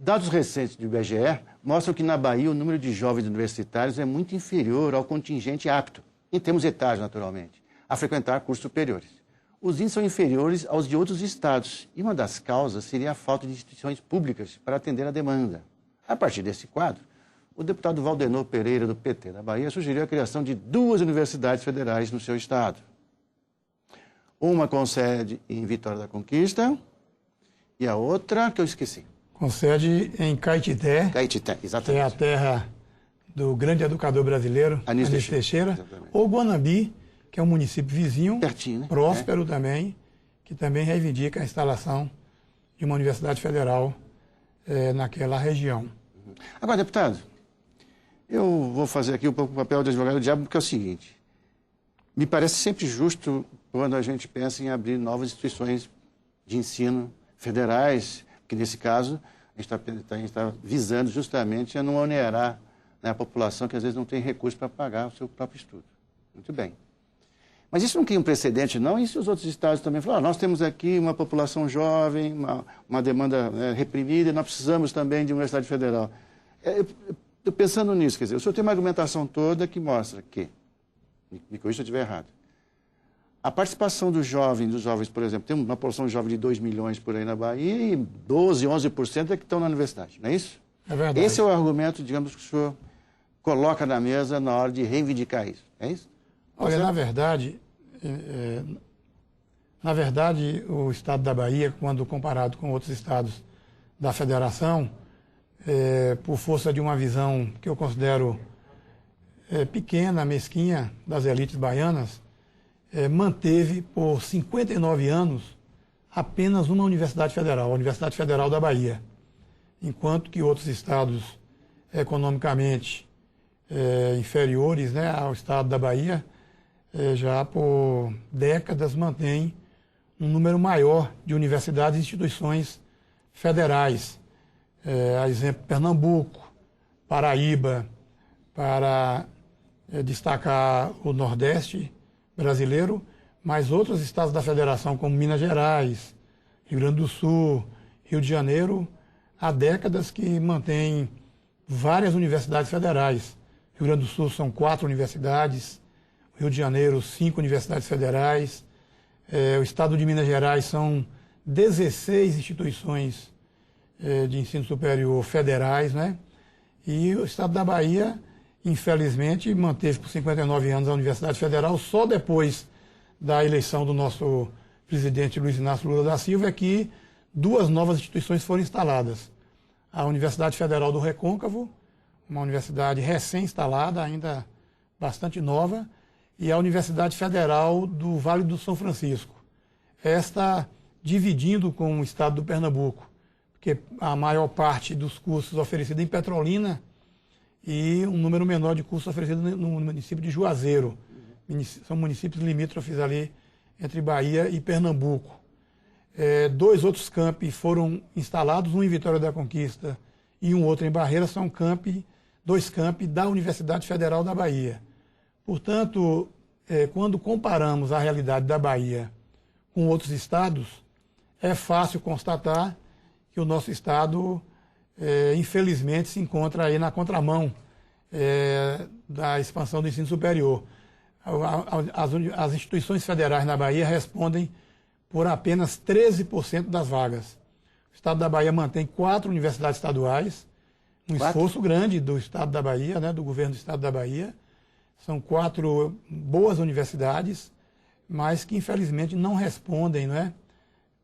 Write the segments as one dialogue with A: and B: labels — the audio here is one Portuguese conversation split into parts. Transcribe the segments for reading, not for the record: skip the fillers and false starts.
A: Dados recentes do IBGE mostram que na Bahia o número de jovens universitários é muito inferior ao contingente apto, em termos etários, naturalmente, a frequentar cursos superiores. Os índices são inferiores aos de outros estados, e uma das causas seria a falta de instituições públicas para atender a demanda. A partir desse quadro, o deputado Valdenor Pereira, do PT da Bahia, sugeriu a criação de 2 universidades federais no seu estado. Uma com sede em Vitória da Conquista e a outra que eu esqueci.
B: Com sede em Caetité.
A: Caetité, exatamente.
B: Que é a terra do grande educador brasileiro, Anísio Teixeira. Ou Guanambi, que é um município vizinho,
A: pertinho, né?
B: Próspero também, que também reivindica a instalação de uma universidade federal naquela região.
A: Agora, deputado, eu vou fazer aqui um pouco o papel de advogado do diabo, porque é o seguinte: me parece sempre justo quando a gente pensa em abrir novas instituições de ensino federais, que nesse caso a gente está visando justamente a não onerar, né, a população que às vezes não tem recurso para pagar o seu próprio estudo. Muito bem. Mas isso não cria um precedente, não? E se os outros estados também falam, nós temos aqui uma população jovem, uma demanda reprimida, e nós precisamos também de universidade federal. Estou pensando nisso, quer dizer, o senhor tem uma argumentação toda que mostra que, me corrija se eu estiver errado, a participação dos jovens, por exemplo, tem uma população jovem de 2 milhões por aí na Bahia e 12, 11% é que estão na universidade, não é isso?
B: É verdade.
A: Esse é o argumento, digamos, que o senhor coloca na mesa na hora de reivindicar isso, é isso?
B: Olha, na verdade, o estado da Bahia, quando comparado com outros estados da federação, por força de uma visão que eu considero pequena, mesquinha das elites baianas, manteve por 59 anos apenas uma universidade federal, a Universidade Federal da Bahia, enquanto que outros estados economicamente inferiores, né, ao estado da Bahia, já por décadas mantém um número maior de universidades e instituições federais. A exemplo, Pernambuco, Paraíba, para destacar o Nordeste brasileiro, mas outros estados da federação, como Minas Gerais, Rio Grande do Sul, Rio de Janeiro, há décadas que mantêm várias universidades federais. Rio Grande do Sul são 4 universidades, Rio de Janeiro 5 universidades federais, o estado de Minas Gerais são 16 instituições de ensino superior federais, né? E o estado da Bahia, infelizmente, manteve por 59 anos a Universidade Federal. Só depois da eleição do nosso presidente Luiz Inácio Lula da Silva é que 2 novas instituições foram instaladas. A Universidade Federal do Recôncavo, uma universidade recém-instalada, ainda bastante nova, e a Universidade Federal do Vale do São Francisco. Esta dividindo com o estado do Pernambuco, porque a maior parte dos cursos oferecidos em Petrolina e um número menor de cursos oferecidos no município de Juazeiro. São municípios limítrofes ali entre Bahia e Pernambuco. 2 outros campi foram instalados, um em Vitória da Conquista e um outro em Barreira, são 2 campi da Universidade Federal da Bahia. Portanto, quando comparamos a realidade da Bahia com outros estados, é fácil constatar que o nosso estado, infelizmente, se encontra aí na contramão da expansão do ensino superior. As instituições federais na Bahia respondem por apenas 13% das vagas. O estado da Bahia mantém 4 universidades estaduais, esforço grande do estado da Bahia, né, do governo do estado da Bahia. São 4 boas universidades, mas que infelizmente não respondem, né,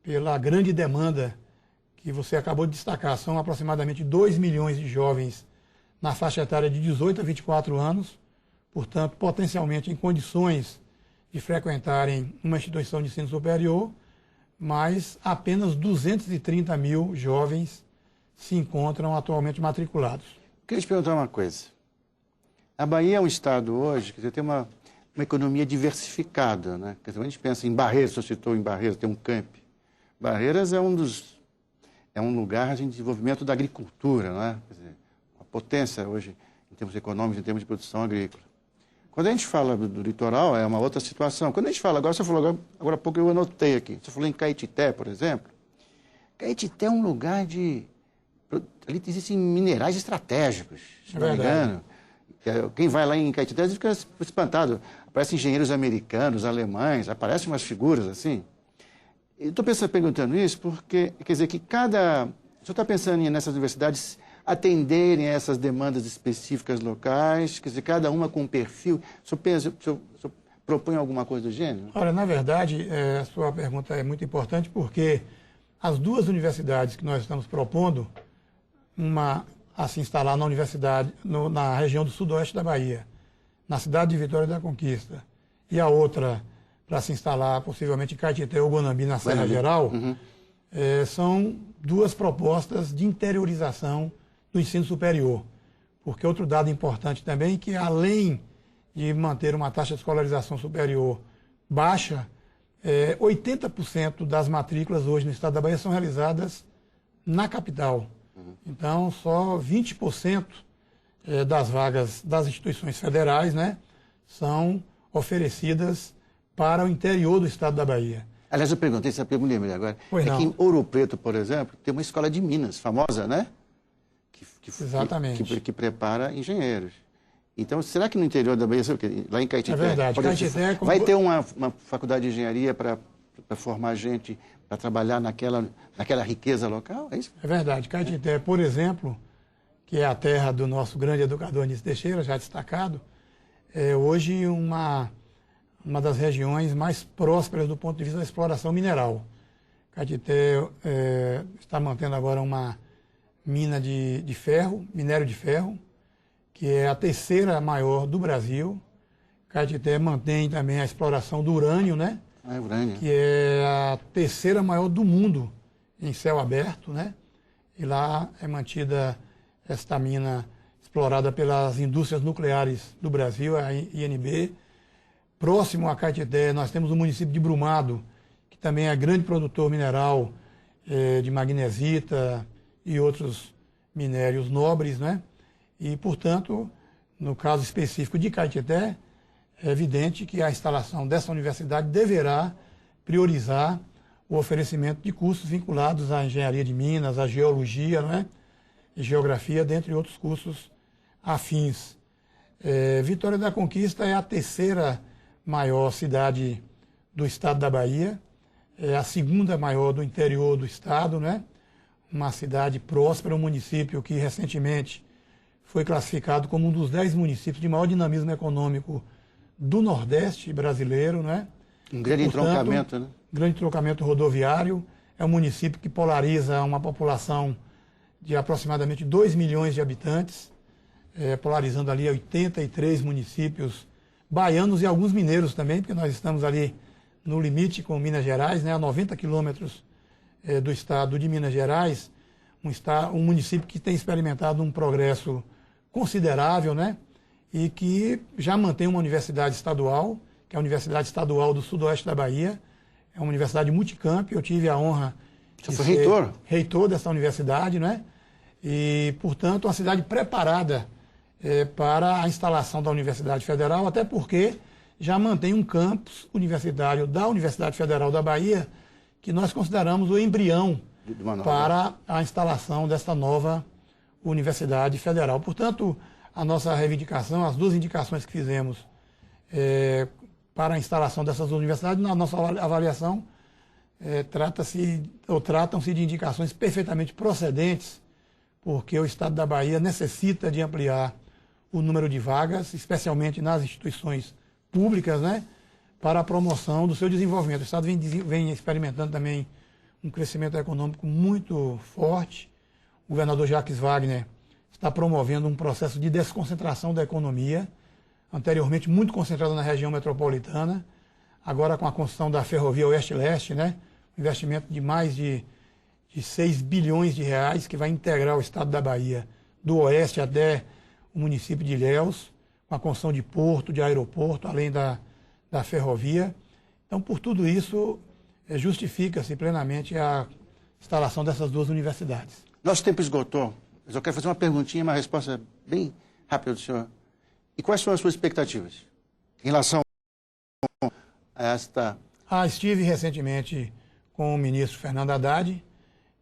B: pela grande demanda que você acabou de destacar. São aproximadamente 2 milhões de jovens na faixa etária de 18 a 24 anos, portanto, potencialmente em condições de frequentarem uma instituição de ensino superior, mas apenas 230 mil jovens se encontram atualmente matriculados.
A: Queria te perguntar uma coisa. A Bahia é um estado hoje que tem uma economia diversificada, né? Quer dizer, a gente pensa em Barreiras, você citou em Barreiras, tem um camp. Barreiras é um lugar de desenvolvimento da agricultura, né? Quer dizer, uma potência hoje em termos econômicos, em termos de produção agrícola. Quando a gente fala do litoral, é uma outra situação. Quando a gente fala, você falou agora há pouco, eu anotei aqui, você falou em Caetité, por exemplo. Caetité é um lugar de Ali existem minerais estratégicos, se
B: É
A: não me
B: verdade.
A: engano. Quem vai lá em Caetité fica espantado. Aparecem engenheiros americanos, alemães, aparecem umas figuras assim. Eu estou perguntando isso porque, quer dizer, que cada... O senhor está pensando em nessas universidades atenderem a essas demandas específicas locais, quer dizer, cada uma com um perfil. O senhor propõe alguma coisa do gênero?
B: Olha, na verdade, a sua pergunta é muito importante porque as duas universidades que nós estamos propondo, uma a se instalar na universidade, na região do sudoeste da Bahia, na cidade de Vitória da Conquista, e a outra para se instalar possivelmente em Caetité ou Guanambi, na Serra Geral, são duas propostas de interiorização do ensino superior. Porque outro dado importante também é que, além de manter uma taxa de escolarização superior baixa, 80% das matrículas hoje no estado da Bahia são realizadas na capital. Então, só 20% das vagas das instituições federais, né, são oferecidas para o interior do estado da Bahia.
A: Aliás, eu perguntei, sabe que eu me lembrei agora?
B: Pois não.
A: Que em Ouro Preto, por exemplo, tem uma escola de Minas, famosa, né?
B: Exatamente.
A: Que prepara engenheiros. Então, será que no interior da Bahia, lá em Caetité,
B: É verdade. Caetité,
A: vai ter uma faculdade de engenharia para formar gente para trabalhar naquela riqueza local? É isso?
B: É verdade. Caetité, por exemplo, que é a terra do nosso grande educador Anísio Teixeira, já destacado, é hoje uma das regiões mais prósperas do ponto de vista da exploração mineral. Caetité está mantendo agora uma mina de ferro, minério de ferro, que é a terceira maior do Brasil. Caetité mantém também a exploração do urânio, né?
A: Urânio.
B: Que é a terceira maior do mundo em céu aberto, né? E lá é mantida esta mina explorada pelas indústrias nucleares do Brasil, a INB. Próximo a Caetité, nós temos o município de Brumado, que também é grande produtor mineral de magnesita e outros minérios nobres, né? E, portanto, no caso específico de Caetité, é evidente que a instalação dessa universidade deverá priorizar o oferecimento de cursos vinculados à engenharia de minas, à geologia, né? E geografia, dentre outros cursos afins. Vitória da Conquista é a terceira maior cidade do estado da Bahia, é a segunda maior do interior do estado, né? Uma cidade próspera, um município que recentemente foi classificado como um dos 10 municípios de maior dinamismo econômico do Nordeste brasileiro, né?
A: Um grande entroncamento, né?
B: Grande entroncamento rodoviário. É um município que polariza uma população de aproximadamente 2 milhões de habitantes, polarizando ali 83 municípios baianos e alguns mineiros também, porque nós estamos ali no limite com Minas Gerais, né? A 90 quilômetros do estado de Minas Gerais, um município que tem experimentado um progresso considerável, né? E que já mantém uma universidade estadual, que é a Universidade Estadual do Sudoeste da Bahia. É uma universidade multicamp. Eu tive a honra de ser reitor dessa universidade, né? E, portanto, uma cidade preparada para a instalação da Universidade Federal, até porque já mantém um campus universitário da Universidade Federal da Bahia, que nós consideramos o embrião para a instalação desta nova Universidade Federal. Portanto, a nossa reivindicação, as duas indicações que fizemos para a instalação dessas universidades, na nossa avaliação, tratam-se de indicações perfeitamente procedentes, porque o Estado da Bahia necessita de ampliar o número de vagas, especialmente nas instituições públicas, né, para a promoção do seu desenvolvimento. O Estado vem experimentando também um crescimento econômico muito forte. O governador Jacques Wagner está promovendo um processo de desconcentração da economia, anteriormente muito concentrado na região metropolitana, agora com a construção da ferrovia Oeste-Leste, né, um investimento de mais de 6 bilhões de reais, que vai integrar o estado da Bahia, do oeste até o município de Ilhéus, com a construção de porto, de aeroporto, além da ferrovia. Então, por tudo isso, justifica-se plenamente a instalação dessas duas universidades.
A: Nosso tempo esgotou. Mas eu quero fazer uma perguntinha, uma resposta bem rápida do senhor. E quais são as suas expectativas em relação a esta...
B: Estive recentemente com o ministro Fernando Haddad,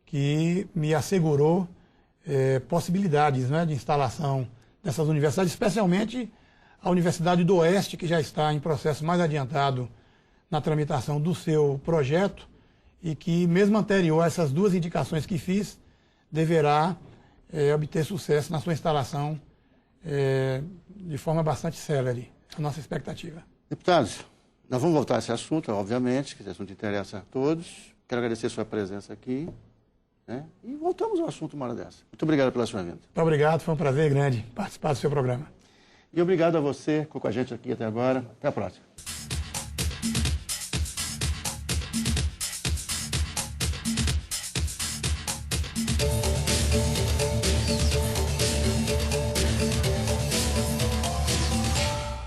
B: que me assegurou possibilidades, né, de instalação dessas universidades, especialmente a Universidade do Oeste, que já está em processo mais adiantado na tramitação do seu projeto e que, mesmo anterior a essas duas indicações que fiz, deverá obter sucesso na sua instalação de forma bastante célere, a nossa expectativa.
A: Deputados, nós vamos voltar a esse assunto, obviamente, que esse assunto interessa a todos. Quero agradecer a sua presença aqui, né? E voltamos ao assunto uma hora dessa. Muito obrigado pela sua vinda.
B: Muito obrigado, foi um prazer grande participar do seu programa.
A: E obrigado a você que ficou com a gente aqui até agora. Até a próxima.